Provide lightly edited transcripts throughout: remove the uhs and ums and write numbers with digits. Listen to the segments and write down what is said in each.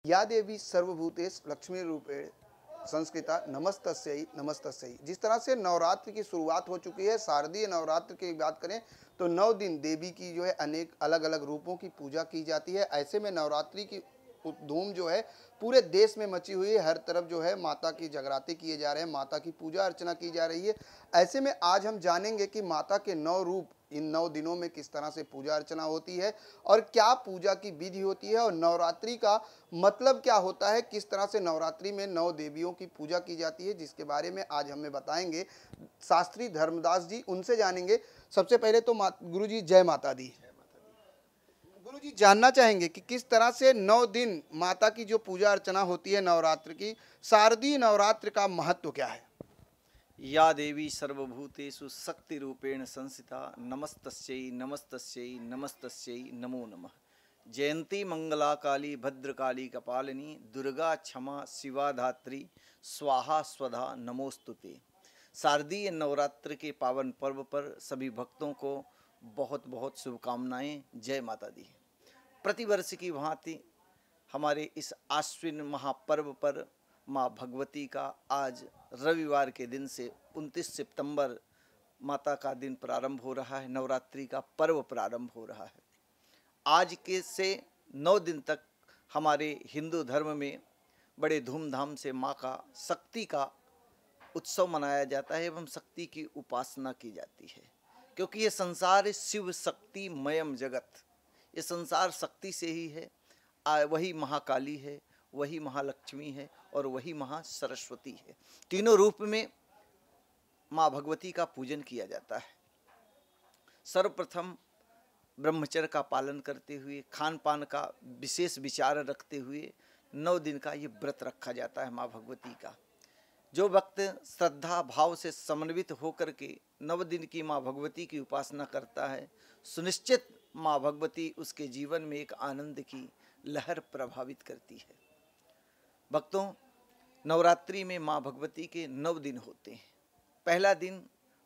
या देवी सर्वभूतेषु लक्ष्मी रूपेण संस्कृता नमस्तस्यै नमस्तस्यै। जिस तरह से नवरात्र की शुरुआत हो चुकी है, शारदीय नवरात्र की बात करें तो 9 दिन देवी की जो है अनेक अलग अलग रूपों की पूजा की जाती है। ऐसे में नवरात्रि की धूम जो है पूरे देश में मची हुई है। हर तरफ जो है माता की जगराते किए जा रहे हैं, माता की पूजा अर्चना की जा रही है। ऐसे में आज हम जानेंगे कि माता के 9 रूप इन 9 दिनों में किस तरह से पूजा अर्चना होती है और क्या पूजा की विधि होती है और नवरात्रि का मतलब क्या होता है, किस तरह से नवरात्रि में 9 देवियों की पूजा की जाती है, जिसके बारे में आज हमें बताएंगे शास्त्री धर्मदास जी। उनसे जानेंगे। सबसे पहले तो गुरु जी जय माता दी। गुरु जी जानना चाहेंगे कि किस तरह से 9 दिन माता की जो पूजा अर्चना होती है नवरात्र की, शारदीय नवरात्र का महत्व क्या है? या देवी सर्वभूतेषु शक्ति रूपेण संस्थिता नमस्तस्यै नमस्तस्यै नमस्तस्यै नमो नमः। जयंती मंगला काली भद्रकाली कपालिनी दुर्गा क्षमा शिवा धात्री स्वाहा स्वधा नमोस्तुते। शारदीय नवरात्र के पावन पर्व पर सभी भक्तों को बहुत बहुत शुभकामनाएं। जय माता दी। प्रतिवर्ष की भांति हमारे इस आश्विन महापर्व पर माँ भगवती का आज रविवार के दिन से 29 सितंबर माता का दिन प्रारंभ हो रहा है, नवरात्रि का पर्व प्रारंभ हो रहा है। आज के से 9 दिन तक हमारे हिंदू धर्म में बड़े धूमधाम से माँ का शक्ति का उत्सव मनाया जाता है एवं शक्ति की उपासना की जाती है, क्योंकि ये संसार शिव शक्ति मयम जगत, ये संसार शक्ति से ही है। वही महाकाली है, वही महालक्ष्मी है और वही महासरस्वती है। तीनों रूप में माँ भगवती का पूजन किया जाता है। सर्वप्रथम ब्रह्मचर्य का पालन करते हुए, खान पान का विशेष विचार रखते हुए 9 दिन का ये व्रत रखा जाता है माँ भगवती का। जो भक्त श्रद्धा भाव से समन्वित होकर के 9 दिन की माँ भगवती की उपासना करता है, सुनिश्चित माँ भगवती उसके जीवन में एक आनंद की लहर प्रभावित करती है। भक्तों, नवरात्रि में माँ भगवती के 9 दिन होते हैं। पहला दिन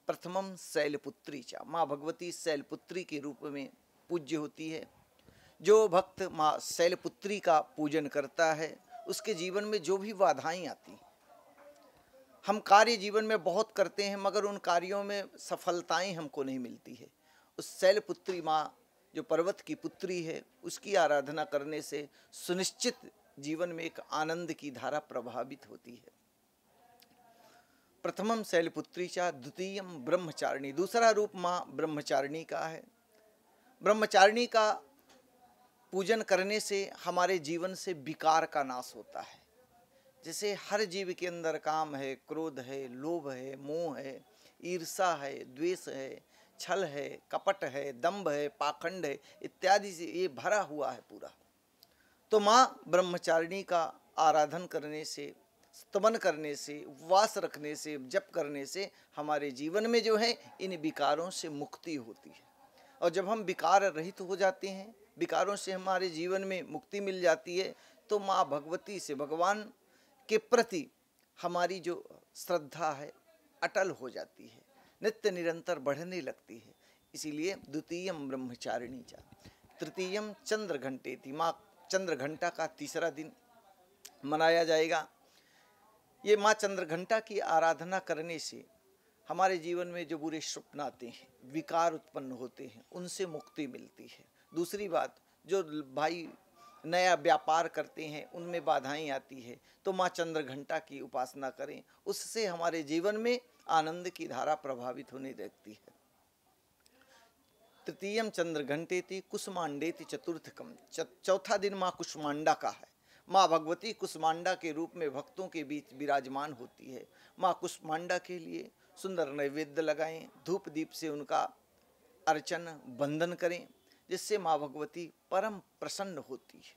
प्रथमम शैलपुत्री चा, माँ भगवती शैलपुत्री के रूप में पूज्य होती है। जो भक्त माँ शैलपुत्री का पूजन करता है उसके जीवन में जो भी बाधाएं आती, हम कार्य जीवन में बहुत करते हैं मगर उन कार्यों में सफलताएं हमको नहीं मिलती है, उस शैलपुत्री माँ जो पर्वत की पुत्री है उसकी आराधना करने से सुनिश्चित जीवन में एक आनंद की धारा प्रभावित होती है। प्रथमम शैलपुत्री चा द्वितीयम ब्रह्मचारिणी, दूसरा रूप माँ ब्रह्मचारिणी का है। ब्रह्मचारिणी का पूजन करने से हमारे जीवन से विकार का नाश होता है। जैसे हर जीव के अंदर काम है, क्रोध है, लोभ है, मोह है, ईर्षा है, द्वेष है, छल है, कपट है, दंभ है, पाखंड है इत्यादि से ये भरा हुआ है पूरा। तो माँ ब्रह्मचारिणी का आराधन करने से, स्तमन करने से, उपवास रखने से, जप करने से हमारे जीवन में जो है इन विकारों से मुक्ति होती है। और जब हम विकार रहित हो जाते हैं, विकारों से हमारे जीवन में मुक्ति मिल जाती है, तो माँ भगवती से, भगवान के प्रति हमारी जो श्रद्धा है अटल हो जाती है, नित्य निरंतर बढ़ने लगती है। इसीलिए द्वितीयम ब्रह्मचारिणी चा, तृतीयम चंद्र घंटेति, माँ चंद्र घंटा का तीसरा दिन मनाया जाएगा। ये माँ चंद्र घंटा की आराधना करने से हमारे जीवन में जो बुरे स्वप्न आते हैं, विकार उत्पन्न होते हैं, उनसे मुक्ति मिलती है। दूसरी बात, जो भाई नया व्यापार करते हैं उनमें बाधाएं आती है, तो माँ चंद्र घंटा की उपासना करें, उससे हमारे जीवन में आनंद की धारा प्रभावित होने लगती है। तृतीयम चंद्र घंटेति कुसुमांडेति चतुर्थकम, चौथा दिन माँ कुसुमांडा का है। माँ भगवती कुसुमांडा के रूप में भक्तों के बीच विराजमान होती है। माँ कुसुमांडा के लिए सुंदर नैवेद्य लगाएं, धूप दीप से उनका अर्चन बंदन करें, जिससे माँ भगवती परम प्रसन्न होती है।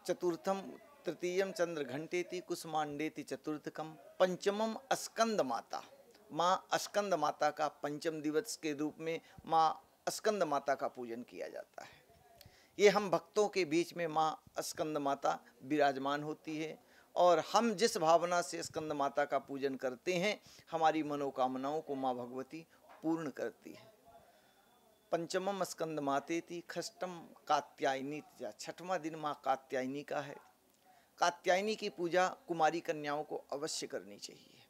चतुर्थम तृतीयम चंद्र घंटेति कुसुमांडेति चतुर्थकम, पंचमम स्कंद माता, माँ स्कंद माता का पंचम दिवस के रूप में माँ स्कंद माता का पूजन किया जाता है। ये हम भक्तों के बीच में माँ स्कंद माता विराजमान होती है और हम जिस भावना से स्कंद माता का पूजन करते हैं, हमारी मनोकामनाओं को माँ भगवती पूर्ण करती है। पंचमम स्कंद मातेति खष्टम कात्यायनी तिथि। छठवां दिन माँ कात्यायनी का है। कात्यायनी की पूजा कुमारी कन्याओं को अवश्य करनी चाहिए।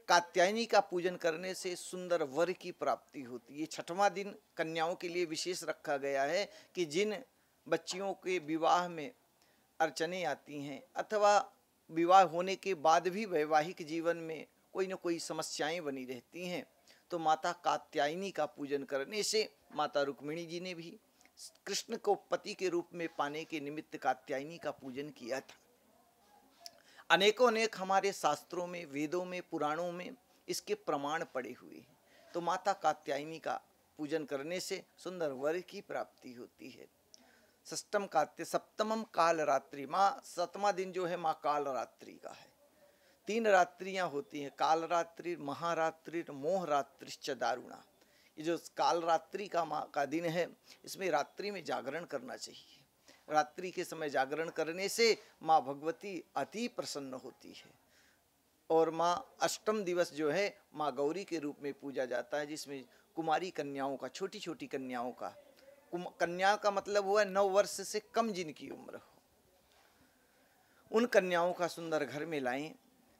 कात्यायनी का पूजन करने से सुंदर वर की प्राप्ति होती है। छठवां दिन कन्याओं के लिए विशेष रखा गया है कि जिन बच्चियों के विवाह में अर्चने आती हैं अथवा विवाह होने के बाद भी वैवाहिक जीवन में कोई न कोई समस्याएं बनी रहती हैं, तो माता कात्यायनी का पूजन करने से, माता रुक्मिणी जी ने भी कृष्ण को पति के रूप में पाने के निमित्त कात्यायनी का पूजन किया था। अनेकों अनेक हमारे शास्त्रों में, वेदों में, पुराणों में इसके प्रमाण पड़े हुए हैं। तो माता कात्यायनी का पूजन करने से सुंदर वर की प्राप्ति होती है। सप्तमम काल रात्रि, माँ सातवां दिन जो है माँ काल रात्रि का है। 3 रात्रियां होती हैं, काल रात्रि, महारात्रि, मोह रात्रिश्च दारुणा। ये जो काल रात्रि का माँ का दिन है, इसमें रात्रि में जागरण करना चाहिए। रात्रि के समय जागरण करने से माँ भगवती अति प्रसन्न होती है। और माँ अष्टम दिवस जो है माँ गौरी के रूप में पूजा जाता है, जिसमें कुमारी कन्याओं का, छोटी छोटी कन्याओं का, कन्या का मतलब हुआ 9 वर्ष से कम जिनकी उम्र हो, उन कन्याओं का सुंदर घर में लाएं।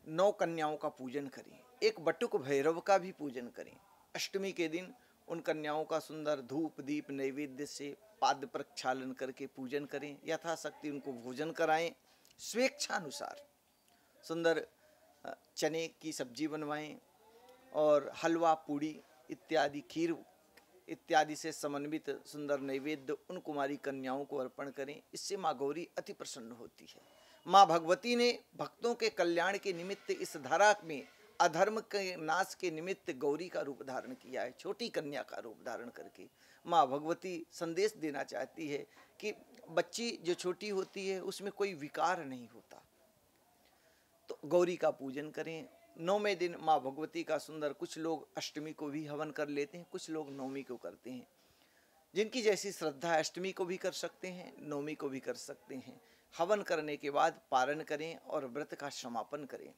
9 कन्याओं का पूजन करें। एक बटुक भैरव का भी पूजन करें। अष्टमी के दिन उन कन्याओं का सुंदर धूप दीप नैवेद्य से पाद प्रक्षालन करके पूजन करें। यथाशक्ति उनको भोजन कराएं। स्वेच्छानुसार सुंदर चने की सब्जी बनवाएं और हलवा पूड़ी इत्यादि, खीर इत्यादि से समन्वित सुंदर नैवेद्य उन कुमारी कन्याओं को अर्पण करें। इससे माँ गौरी अति प्रसन्न होती है। माँ भगवती ने भक्तों के कल्याण के निमित्त इस धरा में अधर्म के नाश के निमित्त गौरी का रूप धारण किया है। छोटी कन्या का रूप धारण करके माँ भगवती संदेश देना चाहती है कि बच्ची जो छोटी होती है उसमें कोई विकार नहीं होता। तो गौरी का पूजन करें। 9वें दिन माँ भगवती का सुंदर, कुछ लोग अष्टमी को भी हवन कर लेते हैं, कुछ लोग 9वीं को करते हैं। जिनकी जैसी श्रद्धा है, अष्टमी को भी कर सकते हैं, 9वीं को भी कर सकते हैं। हवन करने के बाद पारण करें और व्रत का समापन करें।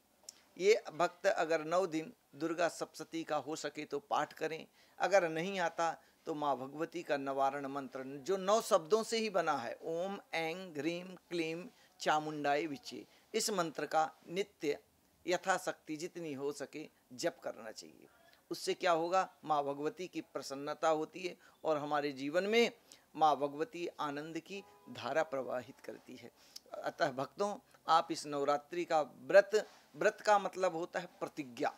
ये भक्त अगर 9 दिन दुर्गा सप्तशती का हो सके तो पाठ करें। अगर नहीं आता तो माँ भगवती का निवारण मंत्र जो 9 शब्दों से ही बना है, ओम ऐं ह्रीं क्लीं चामुंडाय विचे, इस मंत्र का नित्य यथाशक्ति जितनी हो सके जप करना चाहिए। उससे क्या होगा, माँ भगवती की प्रसन्नता होती है और हमारे जीवन में माँ भगवती आनंद की धारा प्रवाहित करती है। अतः भक्तों, आप इस नवरात्रि का व्रत का मतलब होता है प्रतिज्ञा।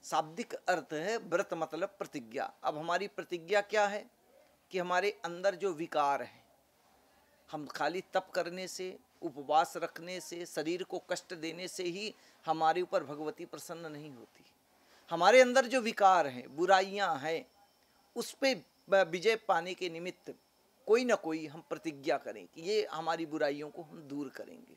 शाब्दिक अर्थ है व्रत मतलब प्रतिज्ञा। अब हमारी प्रतिज्ञा क्या है कि हमारे अंदर जो विकार है, हम खाली तप करने से, उपवास रखने से, शरीर को कष्ट देने से ही हमारे ऊपर भगवती प्रसन्न नहीं होती। हमारे अंदर जो विकार हैं, बुराइयां हैं, उस पे विजय पाने के निमित्त कोई ना कोई हम प्रतिज्ञा करें कि ये हमारी बुराइयों को हम दूर करेंगे।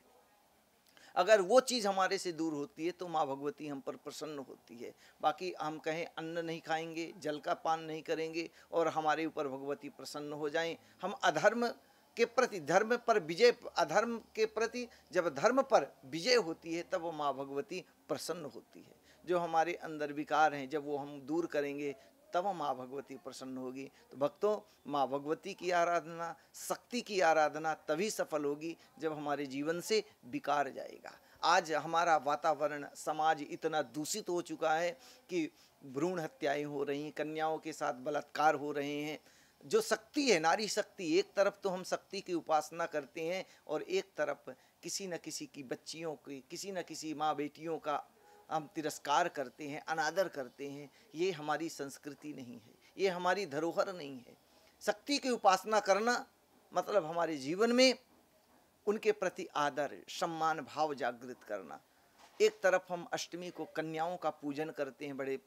अगर वो चीज़ हमारे से दूर होती है तो माँ भगवती हम पर प्रसन्न होती है। बाकी हम कहें अन्न नहीं खाएंगे, जल का पान नहीं करेंगे और हमारे ऊपर भगवती प्रसन्न हो जाएं, हम अधर्म के प्रति, धर्म पर विजय, अधर्म के प्रति जब धर्म पर विजय होती है तब वो माँ भगवती प्रसन्न होती है। जो हमारे अंदर विकार हैं जब वो हम दूर करेंगे तब माँ भगवती प्रसन्न होगी। तो भक्तों, माँ भगवती की आराधना, शक्ति की आराधना तभी सफल होगी जब हमारे जीवन से विकार जाएगा। आज हमारा वातावरण, समाज इतना दूषित हो चुका है कि भ्रूण हत्याएं हो रही हैं, कन्याओं के साथ बलात्कार हो रहे हैं। जो शक्ति है, नारी शक्ति, एक तरफ तो हम शक्ति की उपासना करते हैं और एक तरफ किसी न किसी की बच्चियों की, किसी न किसी माँ बेटियों का हम तिरस्कार करते हैं, अनादर करते हैं। ये हमारी संस्कृति नहीं है, ये हमारी धरोहर नहीं है। शक्ति की उपासना करना मतलब हमारे जीवन में उनके प्रति आदर, सम्मान भाव जागृत करना। एक तरफ हम अष्टमी को कन्याओं का पूजन करते हैं, बड़े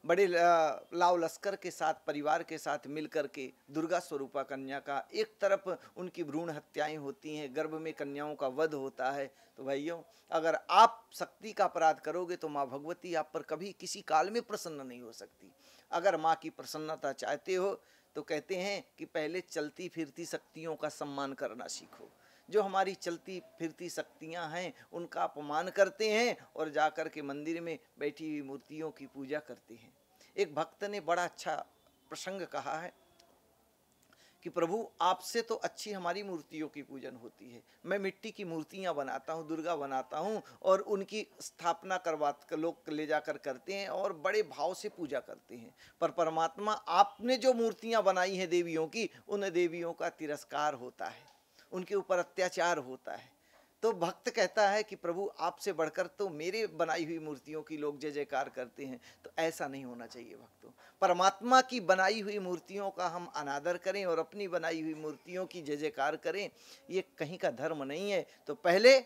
बड़े लाव लश्कर के साथ, परिवार के साथ मिलकर के दुर्गा स्वरूपा कन्या का, एक तरफ उनकी भ्रूण हत्याएं होती हैं, गर्भ में कन्याओं का वध होता है। तो भाइयों, अगर आप शक्ति का अपराध करोगे तो माँ भगवती आप पर कभी किसी काल में प्रसन्न नहीं हो सकती। अगर माँ की प्रसन्नता चाहते हो तो कहते हैं कि पहले चलती फिरती शक्तियों का सम्मान करना सीखो। जो हमारी चलती फिरती शक्तियां हैं उनका अपमान करते हैं और जाकर के मंदिर में बैठी हुई मूर्तियों की पूजा करते हैं। एक भक्त ने बड़ा अच्छा प्रसंग कहा है कि प्रभु आपसे तो अच्छी हमारी मूर्तियों की पूजन होती है। मैं मिट्टी की मूर्तियां बनाता हूँ, दुर्गा बनाता हूँ और उनकी स्थापना करवा लोग ले जाकर करते हैं और बड़े भाव से पूजा करते हैं। पर परमात्मा आपने जो मूर्तियां बनाई हैं देवियों की, उन देवियों का तिरस्कार होता है, उनके ऊपर अत्याचार होता है। तो भक्त कहता है कि प्रभु आपसे बढ़कर तो मेरे बनाई हुई मूर्तियों की लोग जय जयकार करते हैं। तो ऐसा नहीं होना चाहिए भक्तों। परमात्मा की बनाई हुई मूर्तियों का हम अनादर करें और अपनी बनाई हुई मूर्तियों की जय जयकार करें, ये कहीं का धर्म नहीं है। तो पहले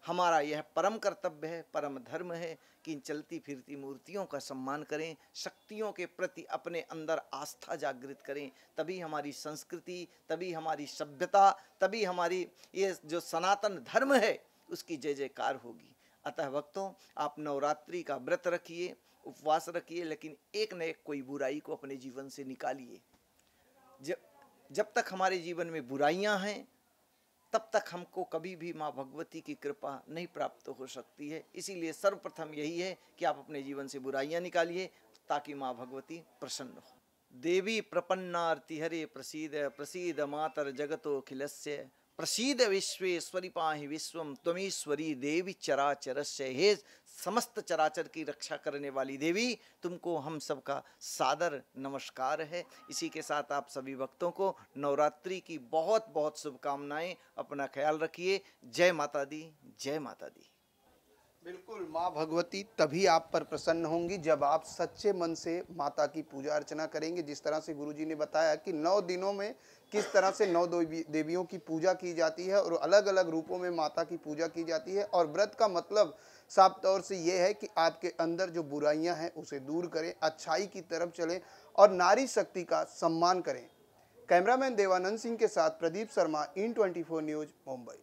हमारा यह परम कर्तव्य है, परम धर्म है कि इन चलती फिरती मूर्तियों का सम्मान करें, शक्तियों के प्रति अपने अंदर आस्था जागृत करें। तभी हमारी संस्कृति, तभी हमारी सभ्यता, तभी हमारी ये जो सनातन धर्म है उसकी जय जयकार होगी। अतः भक्तों, आप नवरात्रि का व्रत रखिए, उपवास रखिए, लेकिन एक न एक कोई बुराई को अपने जीवन से निकालिए। जब तक हमारे जीवन में बुराइयां हैं तब तक हमको कभी भी माँ भगवती की कृपा नहीं प्राप्त हो सकती है। इसीलिए सर्वप्रथम यही है कि आप अपने जीवन से बुराइयां निकालिए ताकि माँ भगवती प्रसन्न हो। देवी प्रपन्नार्ति हरे प्रसीद प्रसीद मातर जगतो खिलस्य प्रसीद विश्वेश्वरी पाहि विश्वम त्वमीश्वरी देवी चराचरस्य। हे समस्त चराचर की रक्षा करने वाली देवी, तुमको हम सबका सादर नमस्कार है। इसी के साथ आप सभी भक्तों को नवरात्रि की बहुत बहुत शुभकामनाएं। अपना ख्याल रखिए। जय माता दी, जय माता दी। बिल्कुल, माँ भगवती तभी आप पर प्रसन्न होंगी जब आप सच्चे मन से माता की पूजा अर्चना करेंगे। जिस तरह से गुरुजी ने बताया कि 9 दिनों में किस तरह से 9 देवियों की पूजा की जाती है और अलग अलग रूपों में माता की पूजा की जाती है। और व्रत का मतलब साफ तौर से ये है कि आपके अंदर जो बुराइयां हैं उसे दूर करें, अच्छाई की तरफ चलें और नारी शक्ति का सम्मान करें। कैमरामैन देवानंद सिंह के साथ प्रदीप शर्मा, इन 24 न्यूज, मुंबई।